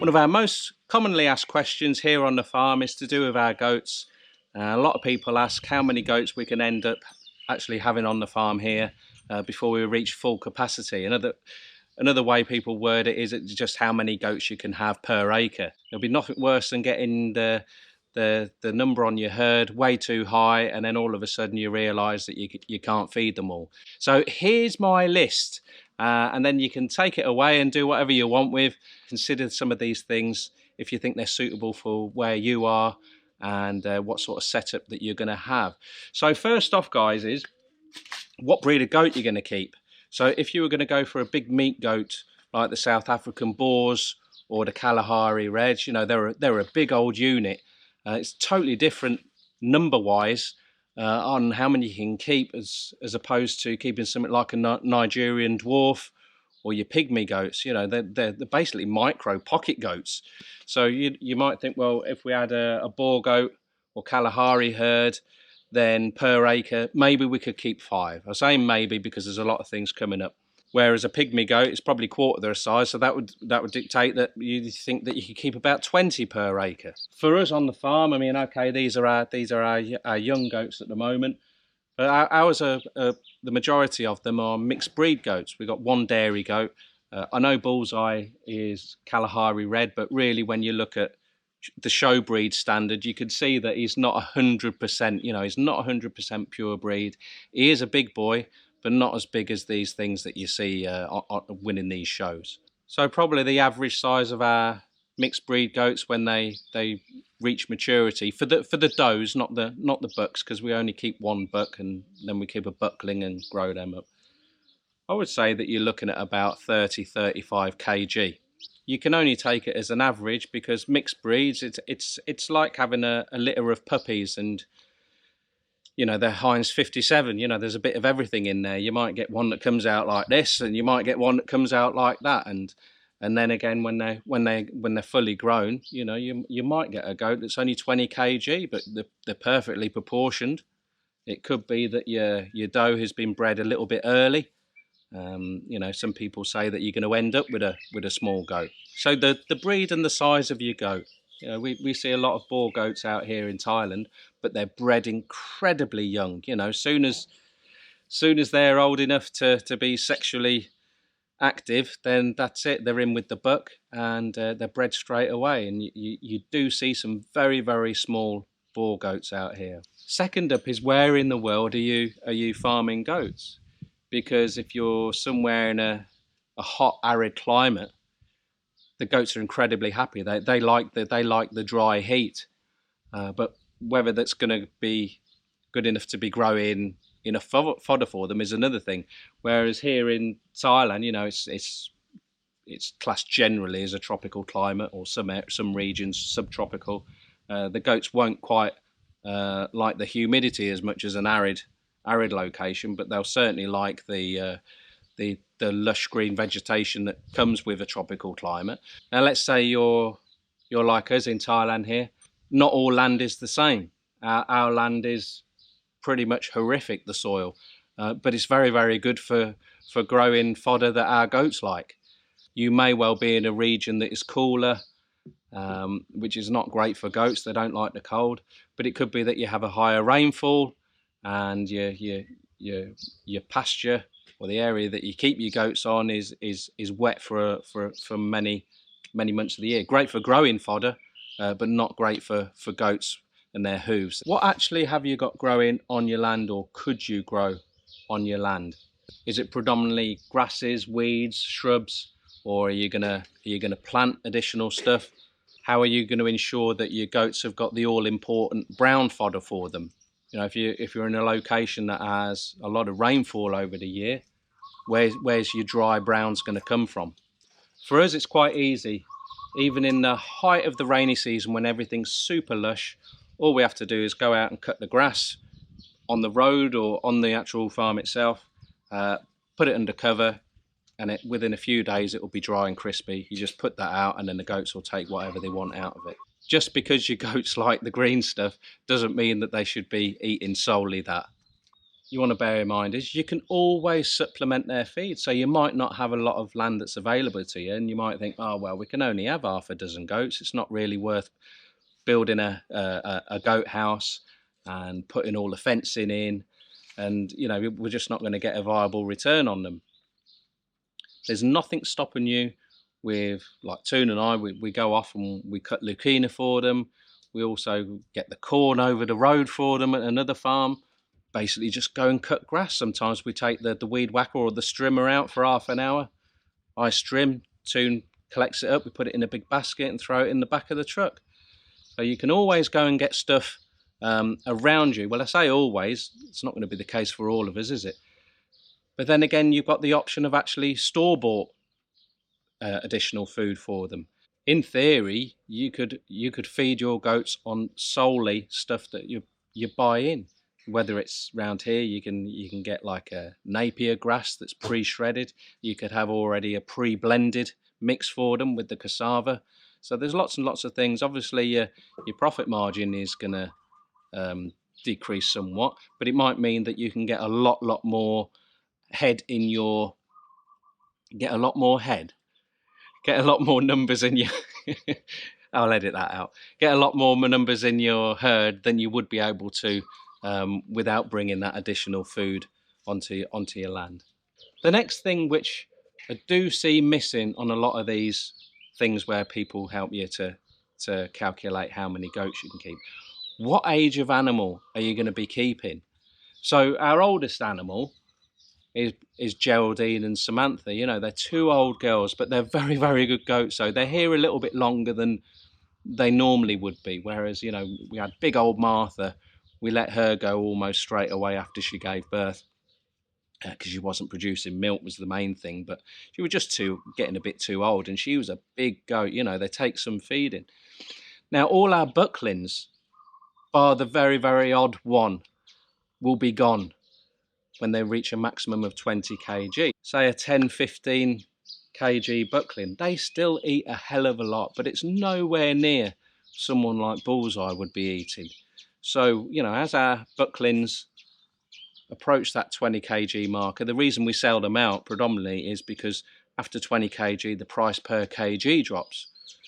One of our most commonly asked questions here on the farm is to do with our goats. A lot of people ask how many goats we can end up actually having on the farm here before we reach full capacity. Another way people word it is just how many goats you can have per acre. There'll be nothing worse than getting the number on your herd way too high, and then all of a sudden you realise that you can't feed them all. So here's my list, and then you can take it away and do whatever you want with. Consider some of these things if you think they're suitable for where you are and what sort of setup that you're going to have. So first off, guys, is what breed of goat you're going to keep. So if you were going to go for a big meat goat like the South African Boers or the Kalahari Reds, you know, they're a big old unit. It's totally different number-wise on how many you can keep as opposed to keeping something like a Nigerian dwarf or your pygmy goats. You know, they're basically micro pocket goats. So you might think, well, if we had a Boer goat or Kalahari herd, then per acre, maybe we could keep 5. I say maybe because there's a lot of things coming up. Whereas a pygmy goat is probably quarter their size, so that would dictate that you think that you could keep about 20 per acre. For us on the farm, I mean, okay, these are our young goats at the moment, but ours are the majority of them are mixed breed goats. We've got one dairy goat. I know Bullseye is Kalahari Red, but really when you look at the show breed standard, you could see that he's not 100%, you know, he's not 100% pure breed. He is a big boy, but not as big as these things that you see winning these shows. So probably the average size of our mixed breed goats when they reach maturity for the does, not the bucks, because we only keep one buck and then we keep a buckling and grow them up. I would say that you're looking at about 30-35 kg. You can only take it as an average because mixed breeds, it's like having a litter of puppies, and you know, they're Heinz 57, you know, there's a bit of everything in there. You might get one that comes out like this, and you might get one that comes out like that, and then again when they're fully grown, you know, you might get a goat that's only 20 kg, but they're perfectly proportioned. It could be that your doe has been bred a little bit early. You know, some people say that you're going to end up with a small goat. So the breed and the size of your goat. You know, we see a lot of Boer goats out here in Thailand, but they're bred incredibly young. You know, soon as they're old enough to be sexually active, then that's it. They're in with the buck, and they're bred straight away. And you do see some very, very small Boer goats out here. Second up is, where in the world are you farming goats? Because if you're somewhere in a hot, arid climate, the goats are incredibly happy. They like the dry heat, but whether that's going to be good enough to be growing in a fodder for them is another thing. Whereas here in Thailand, you know, it's classed generally as a tropical climate, or some regions subtropical. The goats won't quite like the humidity as much as an arid location, but they'll certainly like the lush green vegetation that comes with a tropical climate. Now let's say you're like us in Thailand here. Not all land is the same. Our land is pretty much horrific, the soil, but it's very, very good for growing fodder that our goats like. You may well be in a region that is cooler, which is not great for goats. They don't like the cold, but it could be that you have a higher rainfall, and your pasture or the area that you keep your goats on is wet for many months of the year. Great for growing fodder, but not great for goats and their hooves. What actually have you got growing on your land, or could you grow on your land? Is it predominantly grasses, weeds, shrubs, or are you gonna plant additional stuff? How are you going to ensure that your goats have got the all-important brown fodder for them? You know, if you're in a location that has a lot of rainfall over the year, where's your dry browns going to come from? For us, it's quite easy. Even in the height of the rainy season, when everything's super lush, all we have to do is go out and cut the grass on the road or on the actual farm itself, put it under cover, and within a few days it will be dry and crispy. You just put that out, and then the goats will take whatever they want out of it. Just because your goats like the green stuff doesn't mean that they should be eating solely that. you want to bear in mind is you can always supplement their feed. So you might not have a lot of land that's available to you, and you might think, oh well, we can only have half a dozen goats, it's not really worth building a goat house and putting all the fencing in, and you know, we're just not going to get a viable return on them. There's nothing stopping you with, like Toon and I, we go off and we cut Lucina for them. We also get the corn over the road for them at another farm. Basically just go and cut grass. Sometimes we take the weed whacker or the strimmer out for half an hour. I strim, Toon collects it up, we put it in a big basket and throw it in the back of the truck. So you can always go and get stuff around you. Well, I say always, it's not going to be the case for all of us, is it? But then again, you've got the option of actually store-bought additional food for them. In theory, you could feed your goats on solely stuff that you buy in. Whether it's round here, you can get like a Napier grass that's pre-shredded. You could have already a pre-blended mix for them with the cassava. So there's lots and lots of things. Obviously, your profit margin is going to decrease somewhat, but it might mean that you can get a lot more head in your get a lot more numbers in your I'll edit that out. Get a lot more numbers in your herd than you would be able to without bringing that additional food onto your land. The next thing which I do see missing on a lot of these things where people help you to calculate how many goats you can keep, what age of animal are you going to be keeping? So our oldest animal is Geraldine and Samantha. You know, they're two old girls, but they're very, very good goats. So they're here a little bit longer than they normally would be. Whereas, you know, we had big old Martha. We let her go almost straight away after she gave birth because she wasn't producing milk was the main thing. But she was just getting a bit too old, and she was a big goat. You know, they take some feeding. Now, all our bucklings, bar the very, very odd one, will be gone when they reach a maximum of 20 kg. Say a 10-15 kg buckling, they still eat a hell of a lot, but it's nowhere near someone like Bullseye would be eating. So, you know, as our bucklings approach that 20 kg marker, the reason we sell them out predominantly is because after 20 kg, the price per kg drops.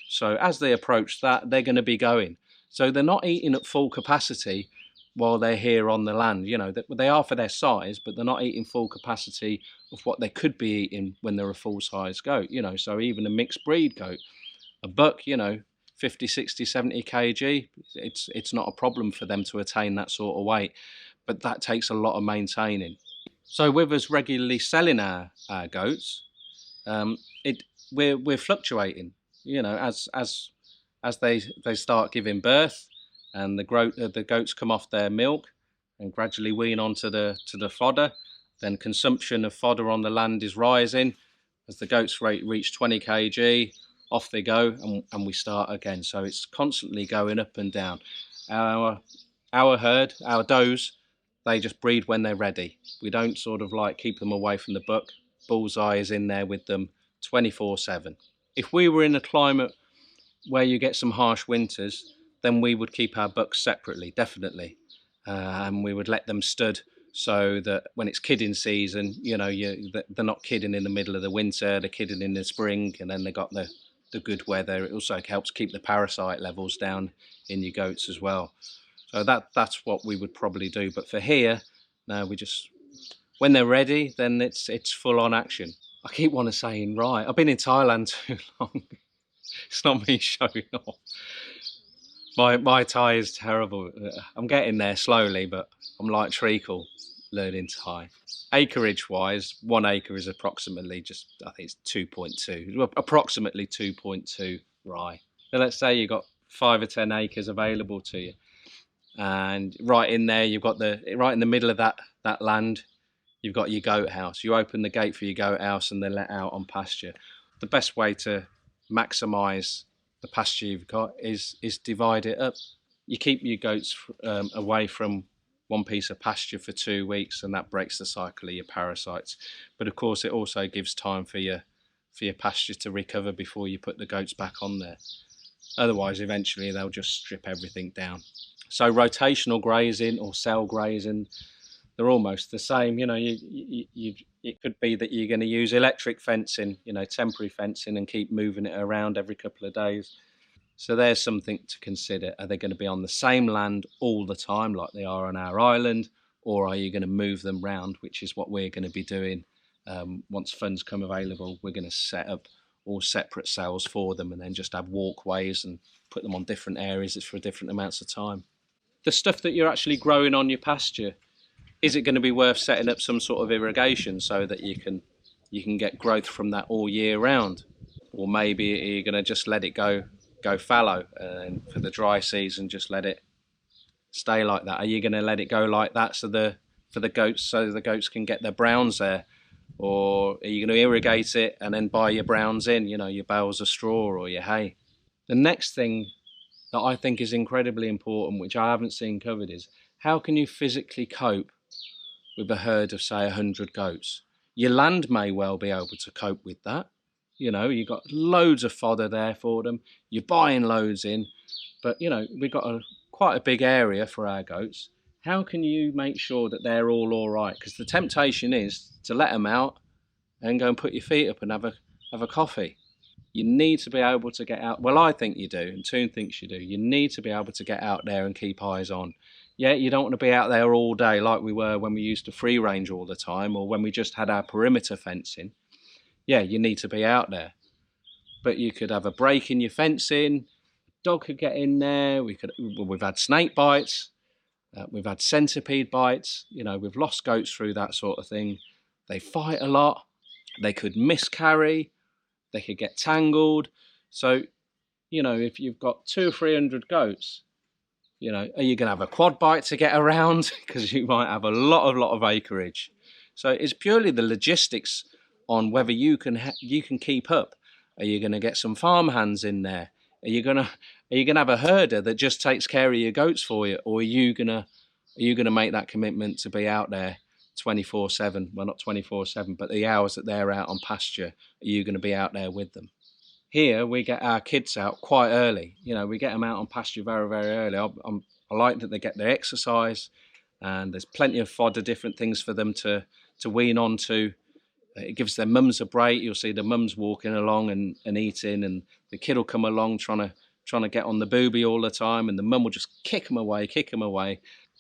So as they approach that, they're going to be going. So they're not eating at full capacity while they're here on the land. You know, they are for their size, but they're not eating full capacity of what they could be eating when they're a full-size goat. You know, so even a mixed breed goat, a buck, you know, 50, 60, 70 kg, it's not a problem for them to attain that sort of weight, but that takes a lot of maintaining. So with us regularly selling our goats, we're fluctuating. You know, as they start giving birth, and the goats come off their milk and gradually wean onto the fodder, then consumption of fodder on the land is rising. As the goats reach 20 kg, off they go, and we start again. So it's constantly going up and down. Our herd, our does, they just breed when they're ready. We don't sort of like keep them away from the buck. Bullseye is in there with them 24/7. If we were in a climate where you get some harsh winters, then we would keep our bucks separately, definitely. And we would let them stud so that when it's kidding season, you know, they're not kidding in the middle of the winter, they're kidding in the spring, and then they got the good weather. It also helps keep the parasite levels down in your goats as well. So that's what we would probably do. But for here, no, we just, when they're ready, then it's full on action. I keep wanting to say right. I've been in Thailand too long. It's not me showing off. My Thai is terrible. I'm getting there slowly, but I'm like treacle learning Thai. Acreage wise, 1 acre is approximately I think it's 2.2, approximately 2.2 rye. So let's say you've got 5 or 10 acres available to you, and right in there you've got right in the middle of that land, you've got your goat house. You open the gate for your goat house and they're let out on pasture. The best way to maximise the pasture you've got is divide it up. You keep your goats away from one piece of pasture for 2 weeks, and that breaks the cycle of your parasites. But of course, it also gives time for your pasture to recover before you put the goats back on there. Otherwise, eventually they'll just strip everything down. So rotational grazing or cell grazing, they're almost the same. You know, it could be that you're going to use electric fencing, you know, temporary fencing, and keep moving it around every couple of days. So there's something to consider. Are they going to be on the same land all the time like they are on our island, or are you going to move them round, which is what we're going to be doing. Once funds come available, we're going to set up all separate cells for them, and then just have walkways and put them on different areas for different amounts of time. The stuff that you're actually growing on your pasture, is it going to be worth setting up some sort of irrigation so that you can get growth from that all year round? Or maybe you're going to just let it go fallow, and for the dry season just let it stay like that? Are you going to let it go like that for the goats, so the goats can get their browns there? Or are you going to irrigate it and then buy your browns in, you know, your bales of straw or your hay? The next thing that I think is incredibly important, which I haven't seen covered, is how can you physically cope with a herd of, say, 100 goats? Your land may well be able to cope with that. You know, you've got loads of fodder there for them. You're buying loads in, but, you know, we've got quite a big area for our goats. How can you make sure that they're all right? Because the temptation is to let them out and go and put your feet up and have a coffee. You need to be able to get out. Well, I think you do, and Toon thinks you do. You need to be able to get out there and keep eyes on. Yeah, you don't want to be out there all day like we were when we used to free range all the time, or when we just had our perimeter fencing. Yeah, you need to be out there. But you could have a break in your fencing, dog could get in there. We've had snake bites, we've had centipede bites. You know, we've lost goats through that sort of thing. They fight a lot. They could miscarry. They could get tangled. So, you know, if you've got 200 or 300 goats, you know, are you going to have a quad bite to get around? Because you might have a lot of acreage. So it's purely the logistics on whether you can keep up. Are you going to get some farm hands in there? Are you gonna have a herder that just takes care of your goats for you, or are you gonna make that commitment to be out there 24/7? Well, not 24/7, but the hours that they're out on pasture, are you going to be out there with them? Here we get our kids out quite early. You know, we get them out on pasture very early. I like that they get their exercise, and there's plenty of fodder, different things for them to wean onto. It gives their mums a break. You'll see the mums walking along and eating, and the kid will come along trying to get on the booby all the time, and the mum will just kick them away.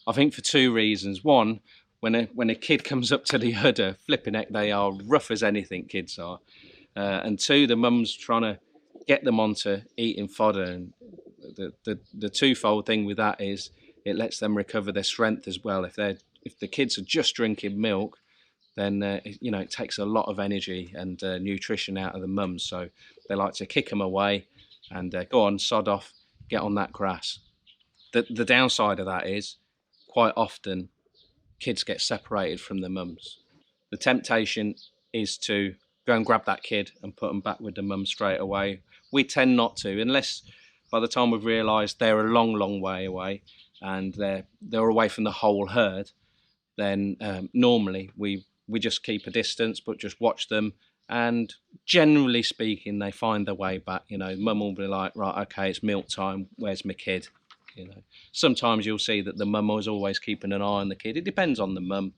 I think for two reasons. One, when a kid comes up to the udder, flipping heck, they are rough as anything, kids are. And two, the mum's trying to get them onto eating fodder. And the twofold thing with that is it lets them recover their strength as well. If the kids are just drinking milk, then you know, it takes a lot of energy and nutrition out of the mums. So they like to kick them away and go on, sod off, get on that grass. The downside of that is quite often kids get separated from the mums. The temptation is to go and grab that kid and put them back with the mum straight away. We tend not to, unless by the time we've realised they're a long way away and they're away from the whole herd. Then normally we just keep a distance, but just watch them. And generally speaking, they find their way back. You know, mum will be like, right, okay, it's milk time. Where's my kid? You know, sometimes you'll see that the mum is always keeping an eye on the kid. It depends on the mum,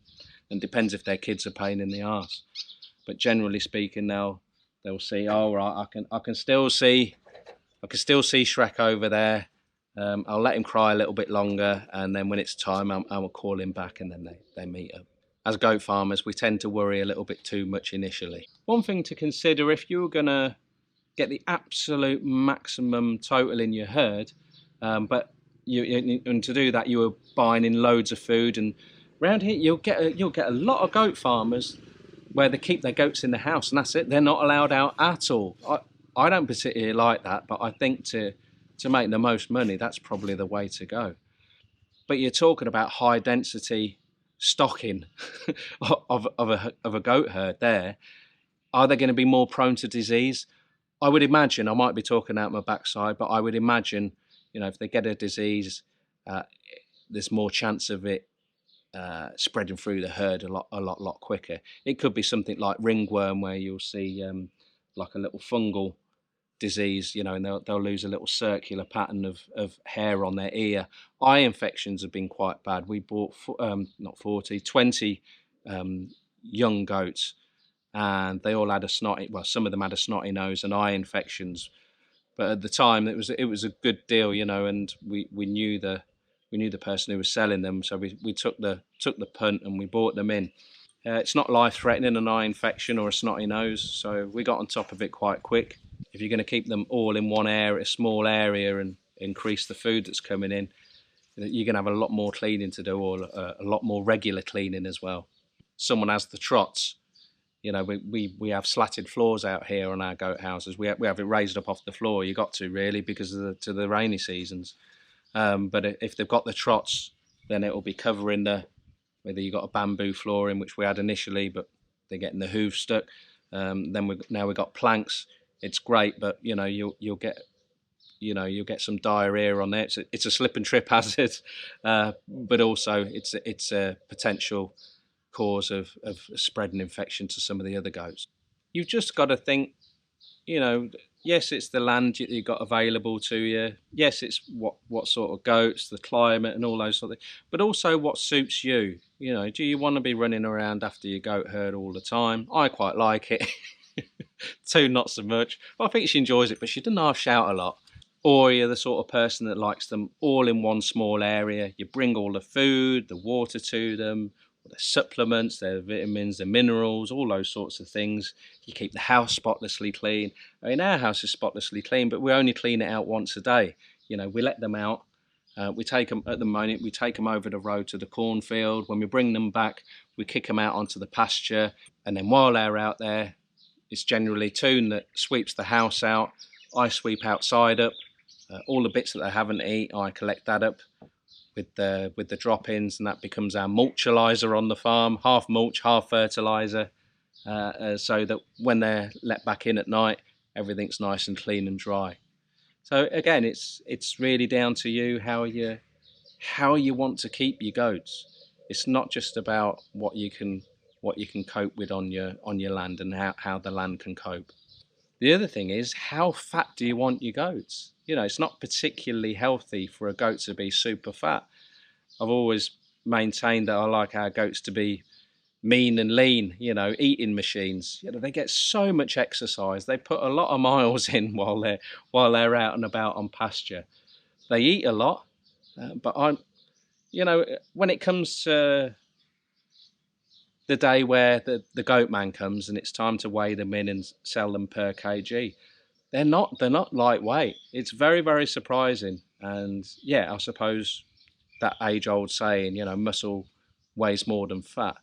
and depends if their kid's a pain in the arse. But generally speaking, they'll see, oh right, I can still see Shrek over there. I'll let him cry a little bit longer, and then when it's time, I'll call him back, and then they meet up. As goat farmers, we tend to worry a little bit too much initially. One thing to consider, if you're going to get the absolute maximum total in your herd, but and to do that, you are buying in loads of food. And around here, you'll get a lot of goat farmers where they keep their goats in the house, and that's it. They're not allowed out at all. I don't particularly like that, but I think to make the most money, that's probably the way to go. But you're talking about high density stocking of a goat herd there. Are they going to be more prone to disease? I would imagine, I might be talking out my backside, but I would imagine, you know, if they get a disease, there's more chance of it spreading through the herd a lot quicker. It could be something like ringworm, where you'll see like a little fungal disease, you know, and they'll lose a little circular pattern of hair on their ear. Eye infections have been quite bad. We bought not 40, 20 young goats, and they all had a snotty, well, some of them had a snotty nose and eye infections. But at the time, it was a good deal, you know, and we knew the person who was selling them, so we took the punt and we bought them in. It's not life-threatening, an eye infection or a snotty nose, so we got on top of it quite quick. If you're going to keep them all in one area, a small area, and increase the food that's coming in, you're going to have a lot more cleaning to do, or a lot more regular cleaning as well. Someone has the trots. You know, we have slatted floors out here on our goat houses. We have it raised up off the floor. You got to, really, because of the rainy seasons. But if they've got the trots, then it will be covering whether you got a bamboo flooring, which we had initially, but they're getting the hooves stuck. Then now we've got planks. It's great, but you know, you'll get some diarrhea on there. It's a slip and trip hazard, but also it's a potential cause of spreading infection to some of the other goats. You've just got to think, you know, yes, it's the land you've got available to you. Yes, it's what sort of goats, the climate and all those sort of things, but also what suits you. You know, do you want to be running around after your goat herd all the time? I quite like it. Two, not so much. Well, I think she enjoys it, but she doesn't half shout a lot. Or you're the sort of person that likes them all in one small area. You bring all the food, the water to them, the supplements, their vitamins, the minerals, all those sorts of things. You keep the house spotlessly clean. I mean, our house is spotlessly clean, but we only clean it out once a day. You know, we let them out. We take them, at the moment, we take them over the road to the cornfield. When we bring them back, we kick them out onto the pasture. And then while they're out there, it's generally Toon that sweeps the house out. I sweep outside up. All the bits that they haven't eaten, I collect that up with the drop-ins, and that becomes our mulchalizer on the farm, half mulch, half fertilizer, so that when they're let back in at night, everything's nice and clean and dry. So again, it's really down to you how you want to keep your goats. It's not just about what you can cope with on your land and how the land can cope. The other thing is, how fat do you want your goats? You know, it's not particularly healthy for a goat to be super fat. I've always maintained that I like our goats to be mean and lean, you know, eating machines. You know, they get so much exercise. They put a lot of miles in while they're out and about on pasture. They eat a lot, but you know, when it comes to the day where the goat man comes and it's time to weigh them in and sell them per kg, they're not lightweight. It's very, very surprising. And yeah, I suppose that age-old saying, you know, muscle weighs more than fat.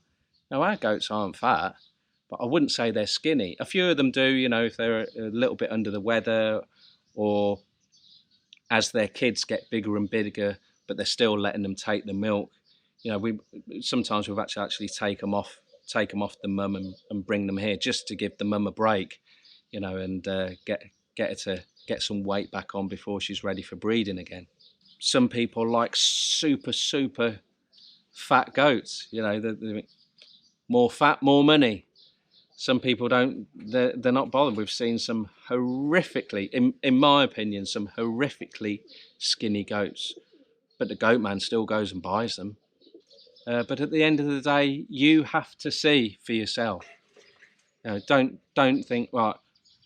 Now, our goats aren't fat, but I wouldn't say they're skinny. A few of them do, you know, if they're a little bit under the weather, or as their kids get bigger and bigger, but they're still letting them take the milk. You know, sometimes we've actually take them off the mum and bring them here just to give the mum a break, you know, and get her to get some weight back on before she's ready for breeding again. Some people like super fat goats, you know, the more fat, more money. Some people don't, they're not bothered. We've seen some horrifically, in my opinion, some horrifically skinny goats, but the goat man still goes and buys them. But at the end of the day, you have to see for yourself. You know, don't think, right,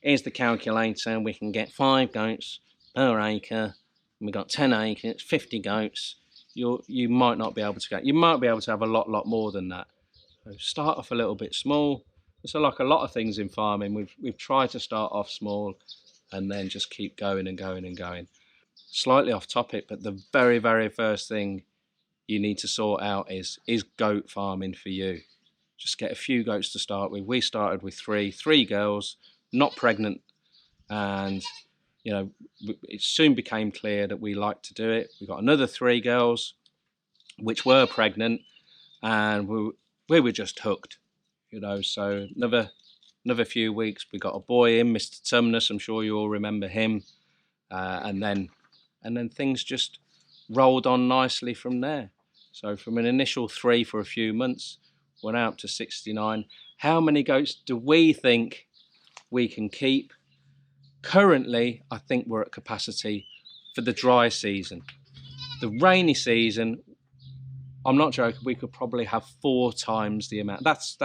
here's the calculator, and we can get 5 goats per acre. And we've got 10 acres, 50 goats. You might not be able to get. You might be able to have a lot more than that. So start off a little bit small. So like a lot of things in farming, we've tried to start off small, and then just keep going and going and going. Slightly off topic, but the very, very first thing you need to sort out is goat farming for you. Just get a few goats to start with. We started with three girls, not pregnant, and you know, it soon became clear that we liked to do it. We got another 3 girls, which were pregnant, and we were just hooked, you know. So another few weeks, we got a boy in, Mr. Tumnus. I'm sure you all remember him, and then things just rolled on nicely from there. So from an initial 3 for a few months, went out to 69. How many goats do we think we can keep? Currently, I think we're at capacity for the dry season. The rainy season, I'm not joking, we could probably have 4 times the amount. That's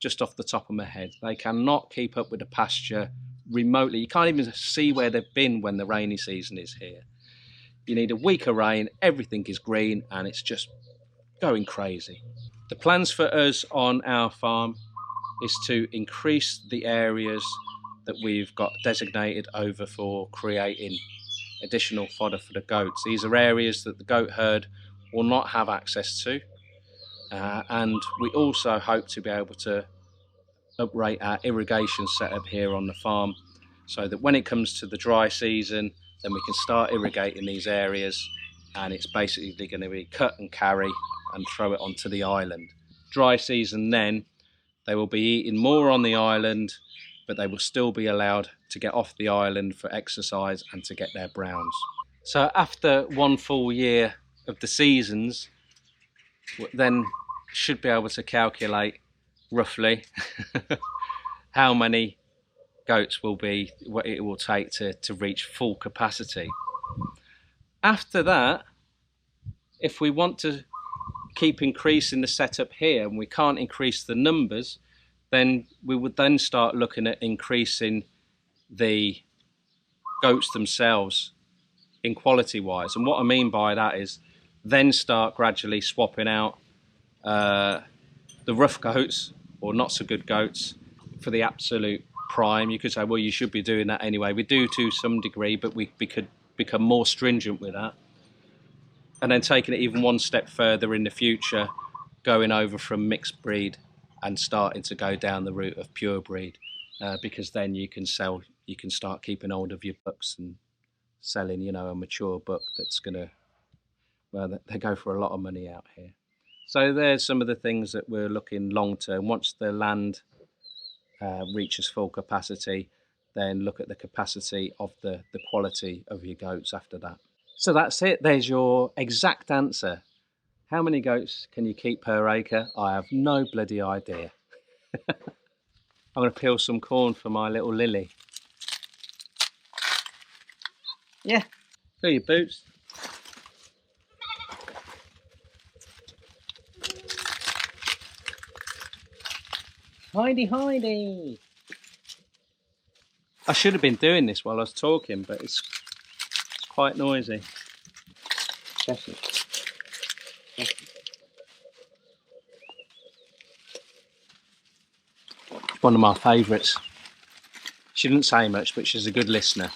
just off the top of my head. They cannot keep up with the pasture remotely. You can't even see where they've been when the rainy season is here. You need a week of rain, everything is green, and it's just going crazy. The plans for us on our farm is to increase the areas that we've got designated over for creating additional fodder for the goats. These are areas that the goat herd will not have access to, and we also hope to be able to uprate our irrigation setup here on the farm, so that when it comes to the dry season, then we can start irrigating these areas, and it's basically going to be cut and carry and throw it onto the island. Dry season, then they will be eating more on the island, but they will still be allowed to get off the island for exercise and to get their browns. So after 1 full year of the seasons, then should be able to calculate roughly how many goats will be, what it will take to reach full capacity. After that, if we want to keep increasing the setup here and we can't increase the numbers, then we would then start looking at increasing the goats themselves in quality wise. And what I mean by that is then start gradually swapping out the rough goats or not so good goats for the absolute prime. You could say, well, you should be doing that anyway. We do to some degree, but we could become more stringent with that. And then taking it even one step further in the future, going over from mixed breed and starting to go down the route of pure breed, because then you can start keeping hold of your bucks and selling, you know, a mature buck that's gonna, well, they go for a lot of money out here. So there's some of the things that we're looking long term. Once the land reaches full capacity, then look at the capacity of the quality of your goats after that. So that's it. There's your exact answer. How many goats can you keep per acre? I have no bloody idea. I'm going to peel some corn for my little Lily. Yeah, fill your boots. Hidey, hidey. I should have been doing this while I was talking, but it's quite noisy. It's one of my favourites. She didn't say much, but she's a good listener.